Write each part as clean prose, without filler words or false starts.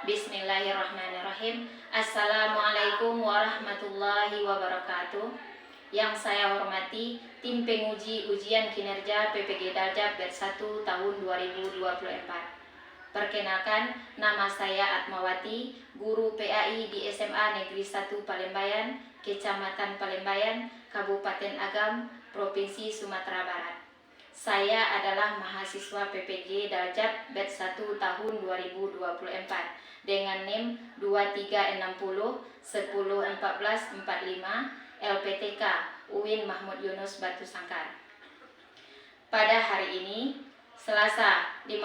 Bismillahirrahmanirrahim. Assalamualaikum warahmatullahi wabarakatuh. Yang saya hormati tim penguji ujian kinerja PPG Daljab Batch 1 tahun 2024. Perkenalkan, nama saya Atmawati, guru PAI di SMA Negeri 1 Palembayan, Kecamatan Palembayan, Kabupaten Agam, Provinsi Sumatera Barat. Saya adalah mahasiswa PPG Daljab Batch 1 tahun 2024 dengan NIM 2360 10 14 45 LPTK UIN Mahmud Yunus Batu Sangkar. Pada hari ini, Selasa 15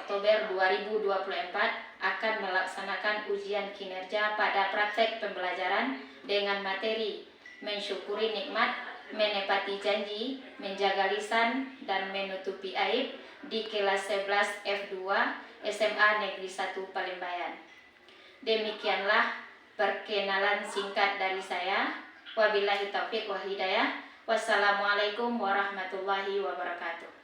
Oktober 2024 akan melaksanakan ujian kinerja pada praktek pembelajaran dengan materi mensyukuri nikmat, menepati janji, menjaga lisan, dan menutupi aib di kelas 11 F2 SMA Negeri 1 Palembayan. Demikianlah perkenalan singkat dari saya. Wabillahi taufiq wa hidayah. Wassalamualaikum warahmatullahi wabarakatuh.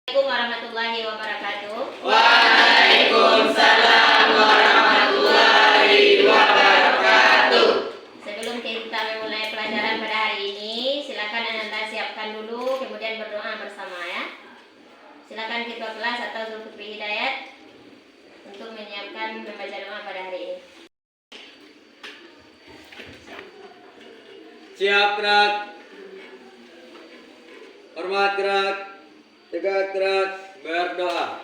Assalamualaikum warahmatullahi wabarakatuh. Waalaikumsalam warahmatullahi wabarakatuh. Sebelum kita memulai pelajaran pada hari ini, silakan Anda siapkan dulu, kemudian berdoa bersama ya. Silakan ketua kelas atau Zulkifli Hidayat untuk menyiapkan membaca doa pada hari ini. Siap gerak. Hormat gerak. Tegak gerak. Berdoa.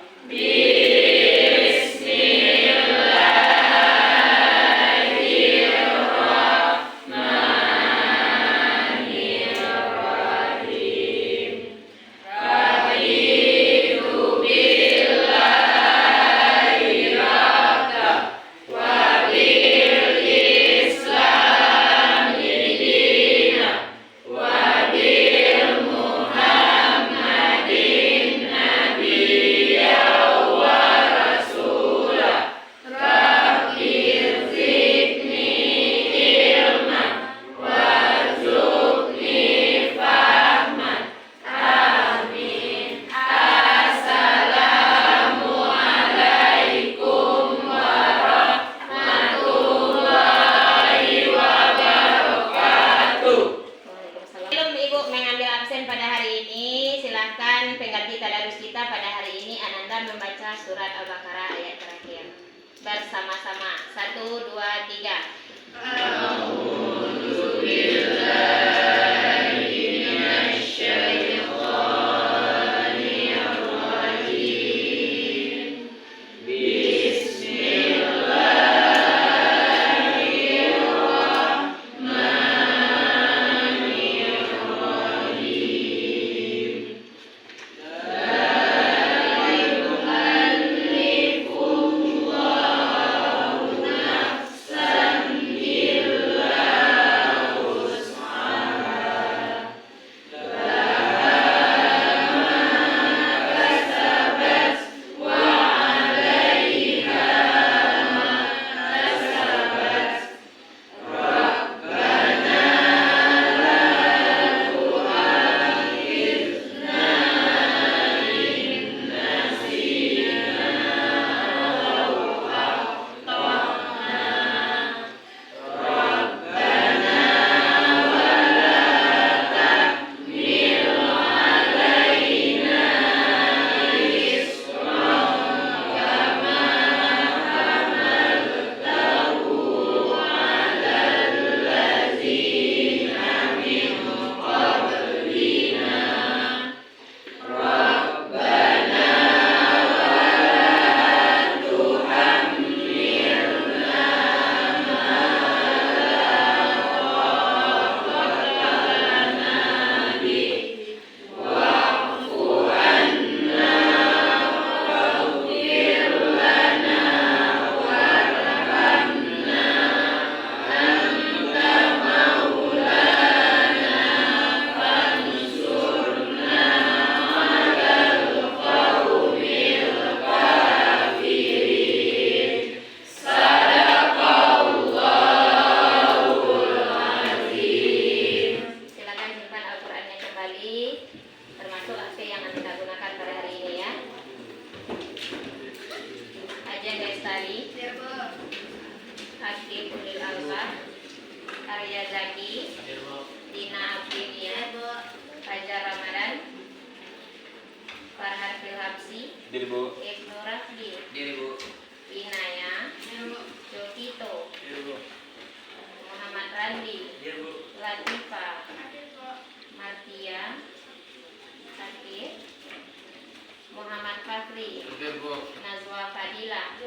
Pengganti tadarus kita pada hari ini, Ananda membaca surat Al-Baqarah ayat terakhir bersama-sama. 1, 2, 3. Ghazali, Hakim Ulil Albab, Arya Zaki, Dina Aprilia, Fajar Ramadan, Farhan Filhapsi, Diri Bu. Ibnu Rafdi, Diri Bu. Inaya, Jokito, Muhammad Randi, Diri Bu. Latifa, Martia, Sakir, Muhammad Fakri, Diri Bu. Nazwa Fadila,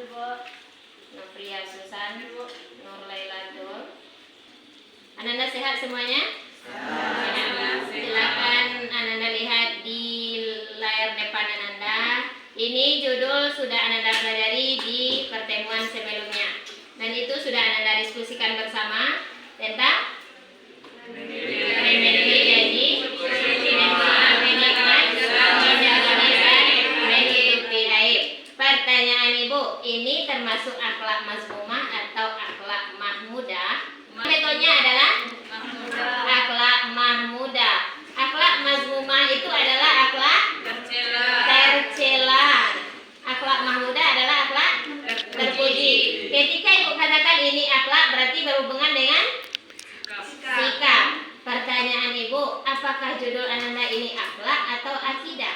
Nofria Susan, Nur Laila Dul. Ananda sehat semuanya? Silakan Ananda lihat di layar depan Ananda. Ini judul sudah Ananda pelajari di pertemuan sebelumnya. Dan itu sudah Ananda diskusikan bersama tentang memiliki janji, menikmat, menjaga lisan, menghidupi aib. Pertanyaan Ibu, ini termasuk akhlak mazmumah atau akhlak mahmudah? Metodenya adalah akhlak mahmudah. Akhlak mazmumah itu adalah akhlak tercela. Akhlak mahmudah adalah akhlak terpuji. Ketika Ibu katakan ini akhlak berarti berhubungan dengan sikap. Pertanyaan Ibu, apakah judul Ananda ini akhlak atau akidah?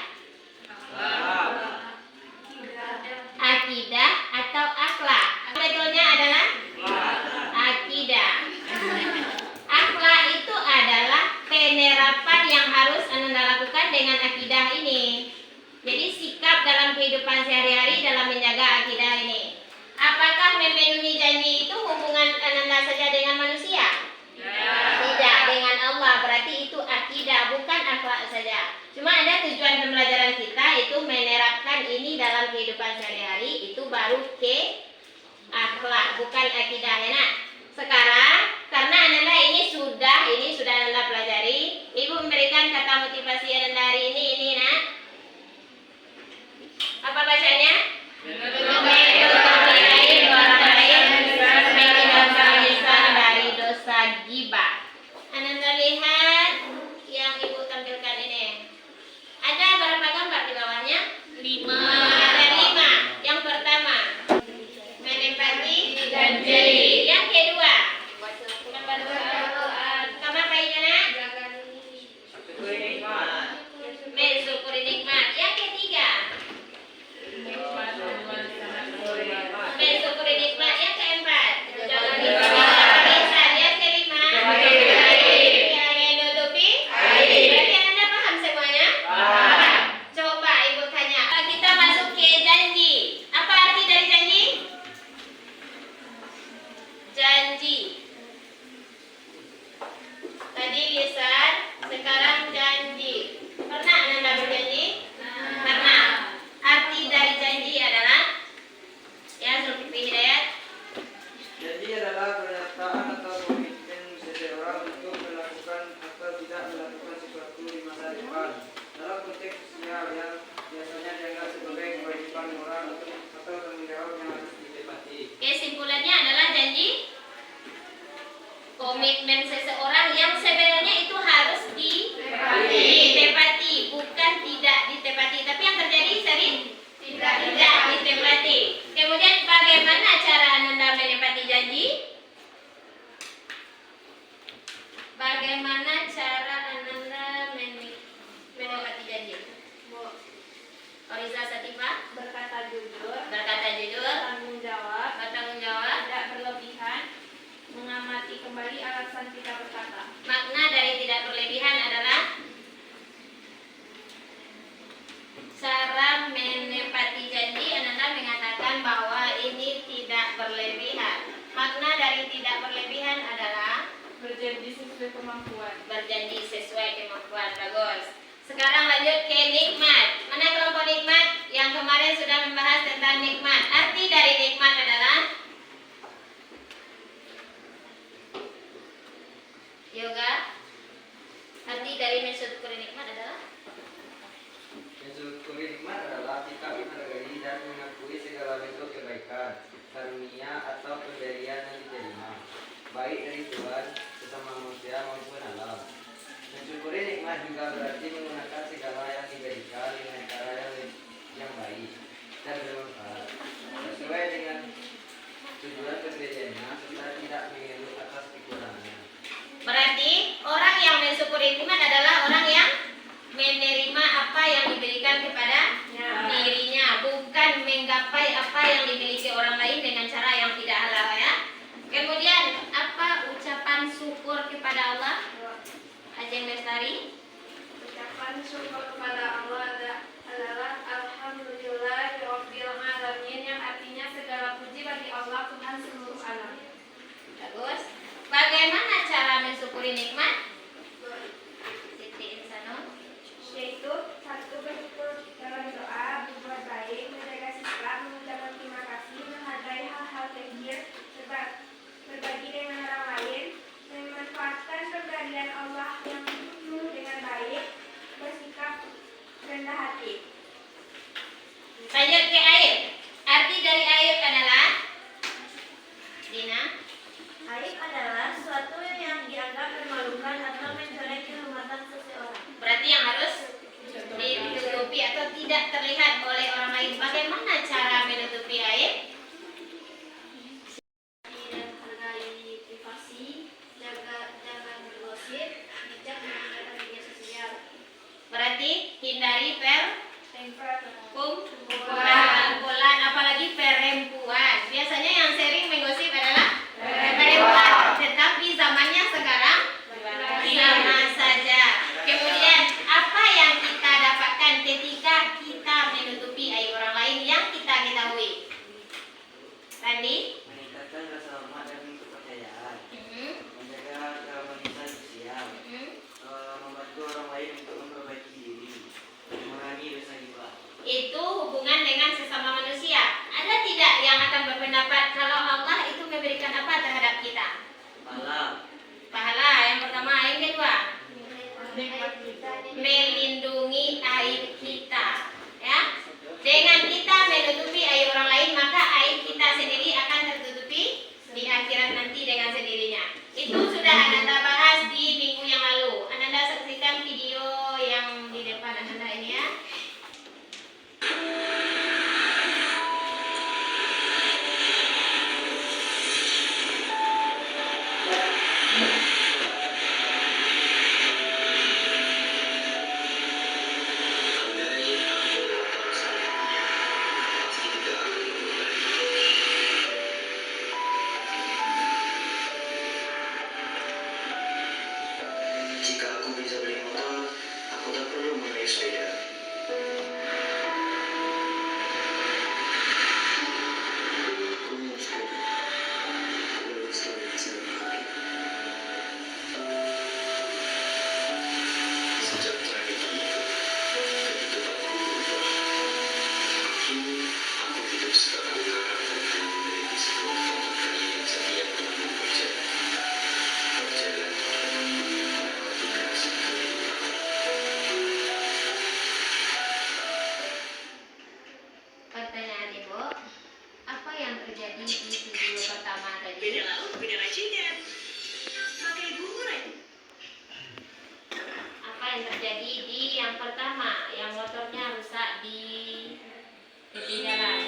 Akidah atau akhlak? Betulnya adalah akidah. Akhlak itu adalah penerapan yang harus Ananda lakukan dengan akidah ini. Jadi sikap dalam kehidupan sehari-hari dalam menjaga akidah ini. Apakah memenuhi janji itu hubungan Ananda saja dengan manusia? Tidak, dengan Allah. Berarti itu akidah, bukan akhlak saja. Cuma ada tujuan pembelajaran kita itu menerapkan ini dalam kehidupan sehari-hari, itu baru ke akhlak, bukan akidah. Enak? Sekarang karena Ananda ini sudah Ananda pelajari, Ibu memberikan kata motivasi Ananda hari ini nak. Apa bacanya? Menutupi aib orang lain, menghilangkan lisan dari dosa ghibah. Ananda lihat yang Ibu tampilkan ini. Ada berapa gambar di bawahnya? 5. Ada 5. Yang pertama, menempati janji. Yang kedua, kamu apa ini nak? Mensyukuri nikmat. Yang ketiga, mensyukuri nikmat. Yang keempat, lisan. Yang kelima, menutupi aib. Berarti Anda paham semuanya? Coba Ibu tanya. Kita masuk ke janji. Apa arti dari janji? Janji. Tadi lisan, sekarang janji. Pernah Anda berjanji? Pernah. Arti dari janji adalah, ya Zulkifli Hidayat, Janji adalah pernyataan atau komitmen seseorang untuk melakukan atau tidak melakukan sesuatu di masa depan dalam konteks sosial yang biasanya dianggap sebagai kewajiban moral atau tanggung jawab yang harus ditepati. kesimpulannya adalah janji komitmen seseorang yang sebenarnya itu harus ditepati, bukan tidak ditepati. Tapi yang terjadi sering tidak ditepati. Kemudian bagaimana cara Ananda menepati janji? Bagaimana cara Ananda menepati janji? Oriza Satifah, Berkata jujur, bertanggung jawab, tidak berlebihan, mengamati kembali alasan kita berkata. makna dari tidak berlebihan adalah cara menepati janji. Ananda mengatakan bahwa ini tidak berlebihan. Makna dari tidak berlebihan adalah Berjanji sesuai kemampuan. berjanji sesuai kemampuan. Bagus. Sekarang lanjut ke nikmat. Mana kelompok nikmat? Yang kemarin sudah membahas tentang nikmat. Arti dari nikmat adalah yoga. Arti dari mensyukuri nikmat adalah Mensyukuri nikmat adalah sikap menghargai dan mengakui segala bentuk kebaikan, karunia atau pemberian yang diterima, baik dari Tuhan, sesama manusia maupun alam. Mensyukuri nikmat juga berarti menggunakan segala yang diberikan dengan cara yang baik dan bermanfaat, sesuai dengan Mari. Ucapan syukur kepada Allah adalah Alhamdulillahirabbil alamin, yang artinya segala puji bagi Allah, Tuhan seluruh alam. Bagus. Bagaimana cara mensyukuri nikmat? Siti Insanun. Yaitu satu, bersyukur dalam doa, berbuat baik, menjaga sikap, mengucapkan terima kasih, menghargai hal-hal kecil, berbagi dengan orang lain, memanfaatkan pemberian Allah yang dengan baik, bersikap rendah hati. Lanjut ke aib. Arti dari aib adalah Dina. Aib adalah sesuatu yang dianggap memalukan atau mencoreng kehormatan seseorang. Berarti yang harus ditutupi atau tidak terlihat oleh orang lain. Bagaimana cara menutupi aib? Dan hargai privasi, jangan bergosip, bijak menggunakan media sosial. Berarti hindari Kumpulan, apalagi perempuan. Biasanya yang sering menggosip adalah perempuan, tetapi zamannya sekarang sama saja. Kemudian apa yang kita dapatkan ketika kita menutupi aib orang lain yang kita ketahui? Randi? Meningkatkan rasa hormat dan kepercayaan, menjaga keharmonisan sosial, membantu orang lain untuk memperbaiki diri, mengurangi dosa hibah. Itu hubungan dengan sesama manusia. Ada tidak yang akan berpendapat kalau Allah itu memberikan apa terhadap kita? Pahala yang pertama, yang kedua melindungi aib kita, ya. Dengan kita menutupi aib orang lain, maka aib kita sendiri akan tertutupi di akhirat nanti dengan sendirinya. Itu sudah Ananda bahas di minggu yang lalu. Ananda saksikan video yang di depan Ananda ini, ya. Jika aku bisa beli motor, aku tak perlu menaiki sepeda. Aku mau sepeda. Aku harus tahu hasil kaki. Sejak terakhir itu, ketika aku berubah, kini aku hidup sebagai orang dan memiliki sebuah tempat kaki yang setia untuk berjalan. Berjalan. Pertanyaan Ibu, apa yang terjadi di video pertama tadi? Apa yang terjadi di yang pertama, yang motornya rusak di tepi jalan?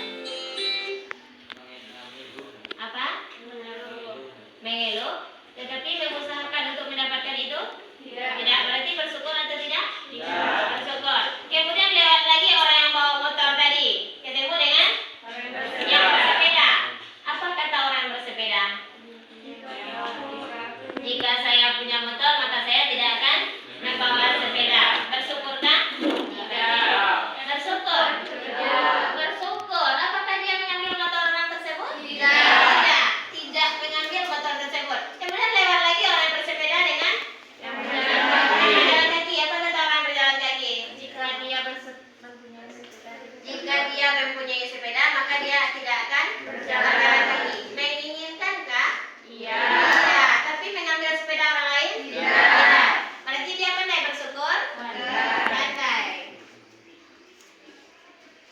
Apa? Mengeluh. Tetapi mengusahakan untuk mendapatkan itu? Tidak. Berarti bersyukur atau tidak? Bersyukur. Kemudian lewat lagi orang yang bawa motor tadi, ketemu dengan yang bersepeda. Apa kata orang bersepeda? Jika saya punya motor, maka saya tidak akan membawa sepeda. Bersyukurkah? Tidak. Bersyukur? Bersyukur. Apakah dia mengambil motor orang tersebut? Tidak. Tidak mengambil motor tersebut. Kemudian lewat lagi orang yang bersepeda dengan yang berjalan kaki. Apa kata orang berjalan kaki? Jika dia mempunyai sepeda, maka dia tidak akan berjalan kaki. Menginginkankah? Iya. Tapi mengambil sepeda orang lain? Tidak. Berarti dia pandai bersyukur? Pandai.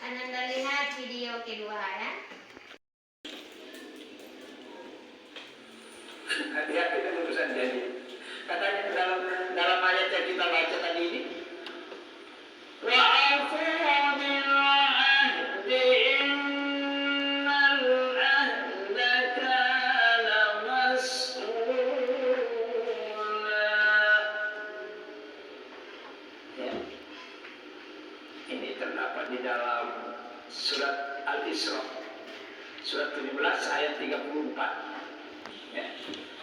Ananda lihat video kedua, ya. Hati-hati dengan urusan janji. Katanya dalam ayat yang kita baca tadi ini, wa'afu bil ahdi innal ahda kana mas'ula. Ya. Ini terdapat di dalam surat Al-Isra, surat 17 ayat 34. Ya,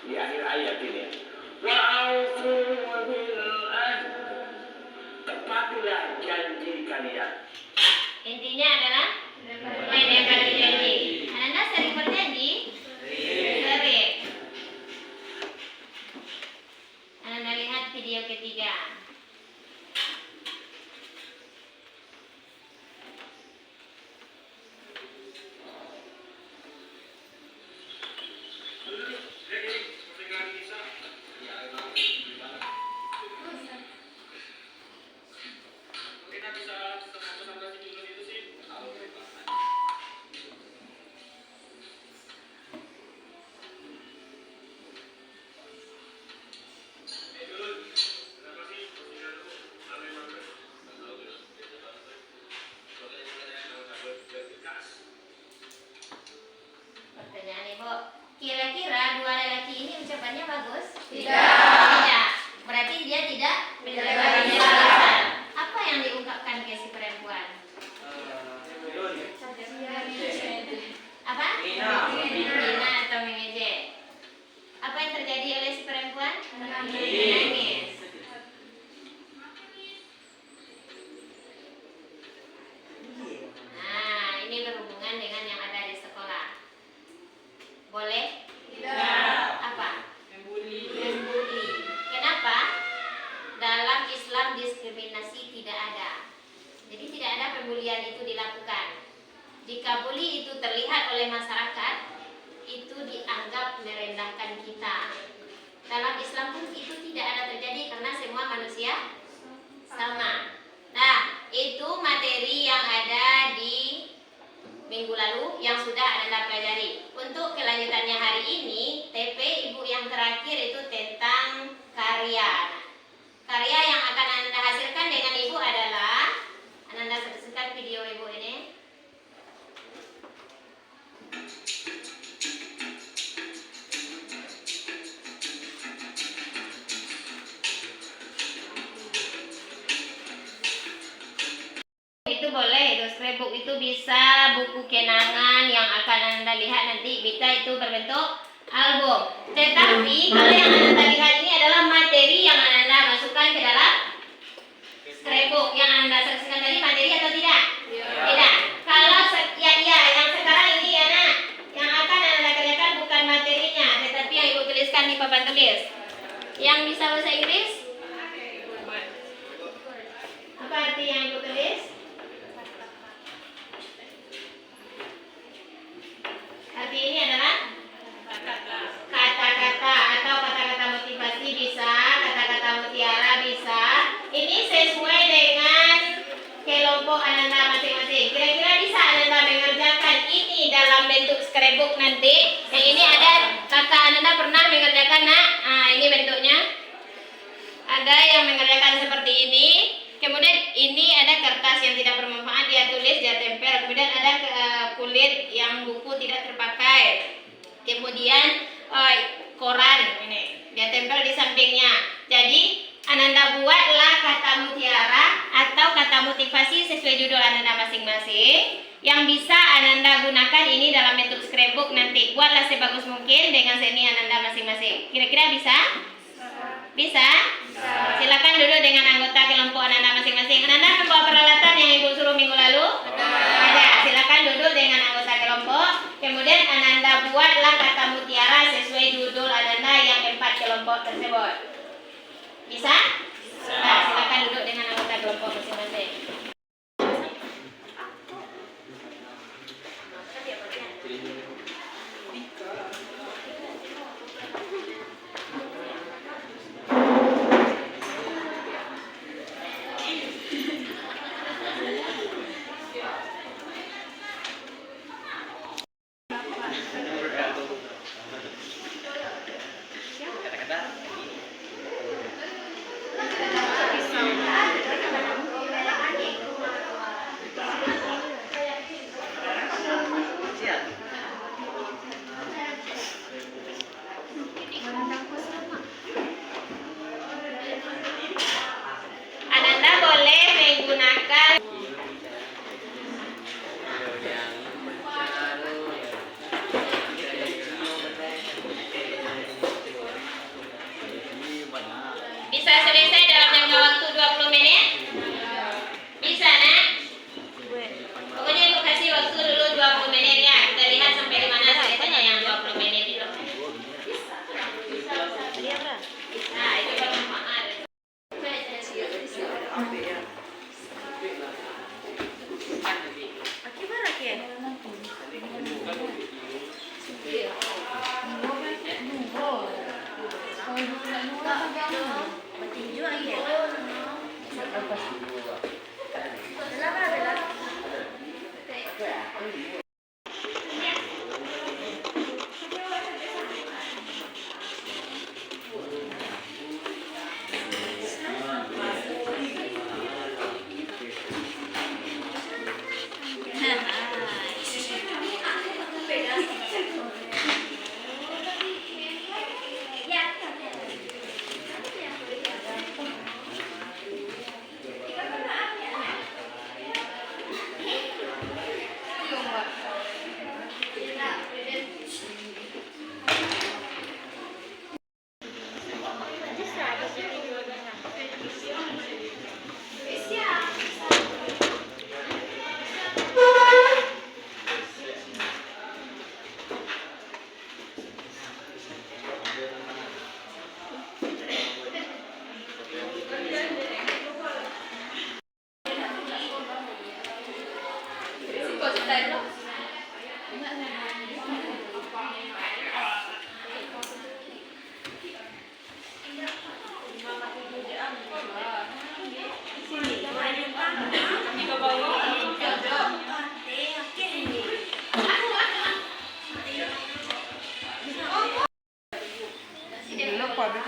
di akhir ayat ini. Wa'afu bil ahdi tepatilah janji kalian. Intinya adalah menepati janji. Ananda sering berjanji? Sering. Ananda lihat video ketiga. Pertanyaan Ibu, kira-kira dua lelaki ini ucapannya bagus? Tidak. Berarti dia tidak menjelaskan. Apa yang diungkapkan ke si perempuan? Apa? Hina atau mengejek. Apa yang terjadi oleh si perempuan? Menangis. Nah, ini berhubungan dengan yang ada di sekolah. Boleh? Apa? Membuli. Kenapa? Dalam Islam diskriminasi tidak ada. Jadi tidak ada pembulian itu dilakukan. Jika bully itu terlihat oleh masyarakat, itu dianggap merendahkan kita. Dalam Islam pun itu tidak ada terjadi karena semua manusia sama. Nah, itu materi yang ada di minggu lalu yang sudah Anda pelajari. Untuk kelanjutannya hari ini, TP Ibu yang terakhir itu tentang karya. Karya yang akan Anda hasilkan dengan Ibu adalah, Anda saksikan video Ibu ini. Itu boleh, itu scrapbook itu bisa buku kenangan yang akan Anda lihat nanti, bisa itu berbentuk album. Tetapi kalau yang Anda lihat ini adalah materi yang Anda masukkan ke dalam scrapbook. Yang Anda saksikan tadi materi atau tidak? Tidak. Kalau yang sekarang ini anak yang akan Anda kerjakan bukan materinya, tetapi yang Ibu tuliskan di papan tulis. Yang bisa bahasa Inggris? Apa arti yang Ibu tulis? Arti ini adalah kata-kata atau kata-kata motivasi bisa, kata-kata mutiara bisa. Ini sesuai dengan kelompok Ananda masing-masing. Kira-kira bisa Ananda mengerjakan ini dalam bentuk scrapbook nanti. Yang ini ada kakak Ananda pernah mengerjakan, nak. Nah, ini bentuknya. Ada yang mengerjakan seperti ini. Kemudian ini ada kertas yang tidak bermanfaat, dia tulis, dia tempel. Kemudian ada kulit yang buku tidak terpakai. Kemudian koran ini dia tempel di sampingnya. Jadi Ananda buatlah kata mutiara atau kata motivasi sesuai judul Ananda masing-masing yang bisa Ananda gunakan ini dalam bentuk scrapbook nanti. Buatlah sebagus mungkin dengan seni Ananda masing-masing. Kira-kira bisa? Bisa? Silakan duduk dengan anggota kelompok Ananda masing-masing. Ananda membawa peralatan yang Ibu suruh minggu lalu? Ada. Silakan duduk dengan anggota kelompok. Kemudian Ananda buatlah kata mutiara sesuai judul Ananda yang 4 kelompok tersebut. Bisa? Nah, silakan duduk dengan anggota kelompok masing-masing. Pokoknya Ibu kasih waktu dulu 20 menit ya. Kita lihat sampai di mana ceritanya yang 20 menit itu. Nah, itu bermanfaat. Aquí para qué? Bertinju lagi ya? Kenapa ada?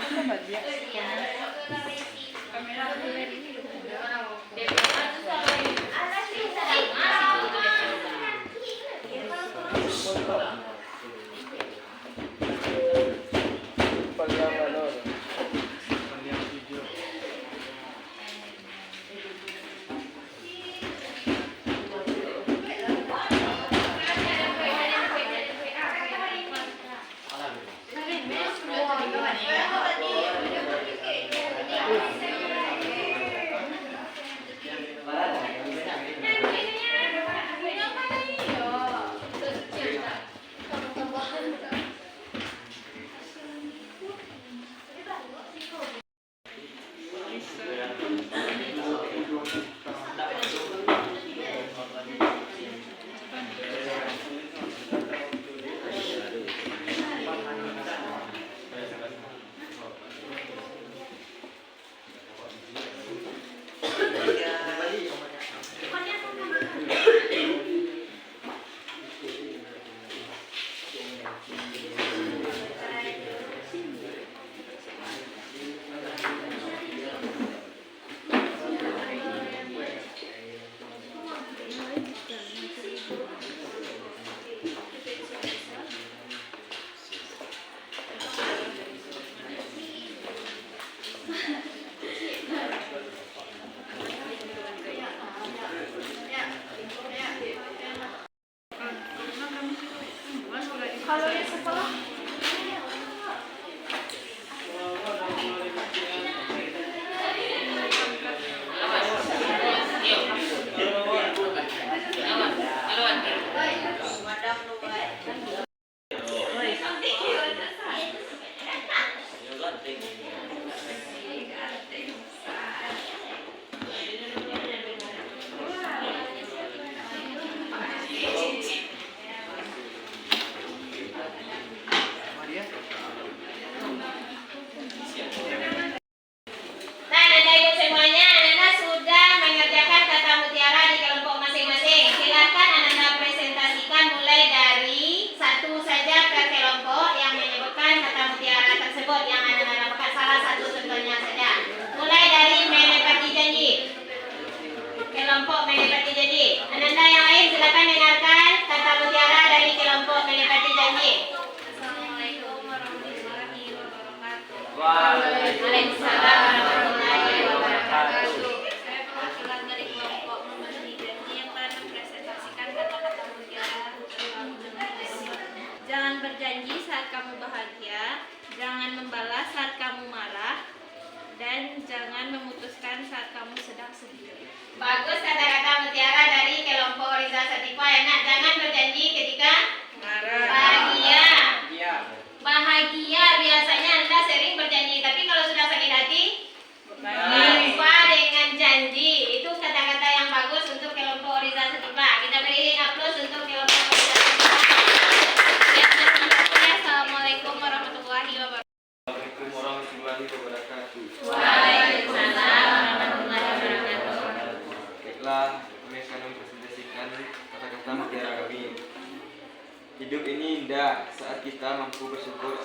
Hidup ini indah saat kita mampu bersyukur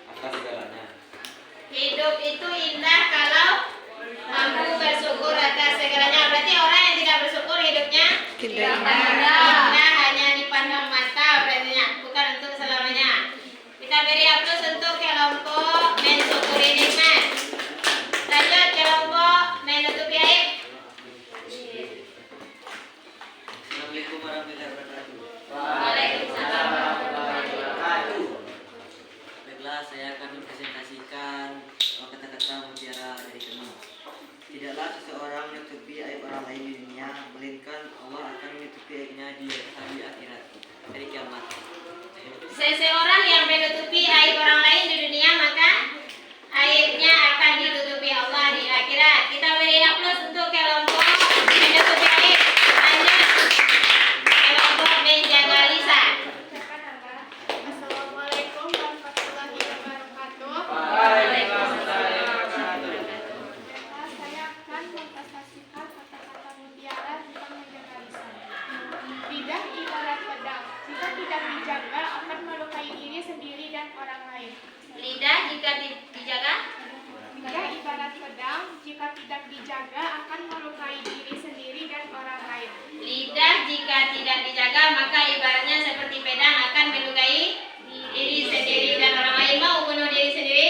atas segalanya. Hidup itu indah kalau mampu bersyukur atas segalanya. Berarti orang yang tidak bersyukur hidupnya tidak indah, hanya dipandang mata berarti bukan untuk selamanya. Kita beri aplaus untuk kelompok mensyukuri nikmat. Lanjut kelompok menutupi aib. Assalamualaikum warahmatullahi wabarakatuh. Waalaikumsalam warahmatullahi wabarakatuh. Baiklah, saya akan mempresentasikan kata-kata mutiara dari Kenu. Tidaklah seseorang menutupi aib orang lain di dunia, melainkan Allah akan menutupi aibnya di hari akhirat, hari kiamat. Seseorang yang menutupi aib orang lain di dunia, maka aibnya akan ditutupi Allah di akhirat. Kita beri aplaus untuk kelompok menutupi aib. Lanjut kelompok menjaga lisan. Assalamualaikum warahmatullahi wabarakatuh. Saya akan mempresentasikan kata-kata mutiara tentang menjaga lisan. Lidah ibarat pedang, jika tidak dijaga akan melukai diri sendiri dan orang lain. Lidah jika dijaga, Lidah ibarat pedang, jika tidak dijaga akan melukai diri sendiri dan orang lain. lidah jika tidak dijaga maka ibaratnya seperti pedang akan melukai diri sendiri dan orang lain. Mau bunuh diri sendiri?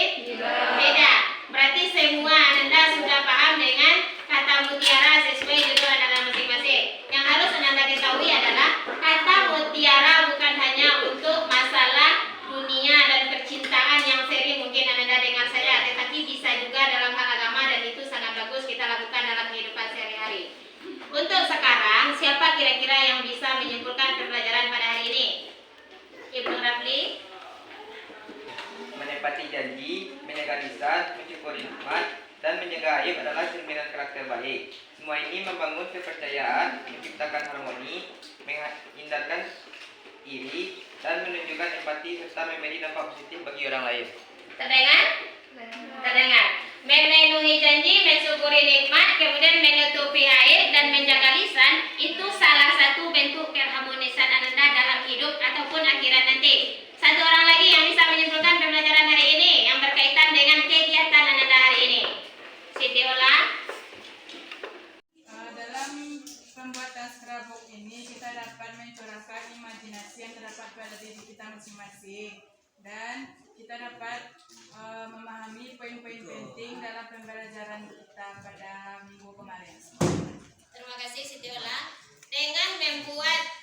Beda. Berarti semua Ananda sudah paham dengan kata mutiara sesuai judul Ananda masing-masing. Yang harus Ananda ketahui adalah kata mutiara bukan hanya untuk masalah dunia dan percintaan yang sering mungkin Ananda dengar saja, tetapi bisa juga dalam hal agama dan itu sangat bagus kita lakukan dalam kehidupan sehari-hari. Untuk sekarang, siapa kira-kira yang bisa menyimpulkan pembelajaran pada hari ini? Ibnu Rafli. Menepati janji, menjaga lisan, mensyukuri nikmat, dan menjaga aib adalah cerminan karakter baik. Semua ini membangun kepercayaan, menciptakan harmoni, menghindarkan iri, dan menunjukkan empati serta memberi dampak positif bagi orang lain. Terdengar? Terdengar. Memenuhi janji, mensyukuri nikmat, kemudian menutupi aib dan menjaga lisan, itu salah satu bentuk keharmonisan Ananda dalam hidup ataupun akhirat nanti. Satu orang lagi yang bisa menyimpulkan pembelajaran hari ini yang berkaitan dengan kegiatan Ananda hari ini. Siti Ola. Dalam pembuatan scrapbook ini kita dapat mencurahkan imajinasi yang terdapat pada diri kita masing-masing dan kita dapat memahami poin-poin penting dalam pembelajaran kita pada minggu kemarin. Terima kasih Siti Ola. Dengan membuat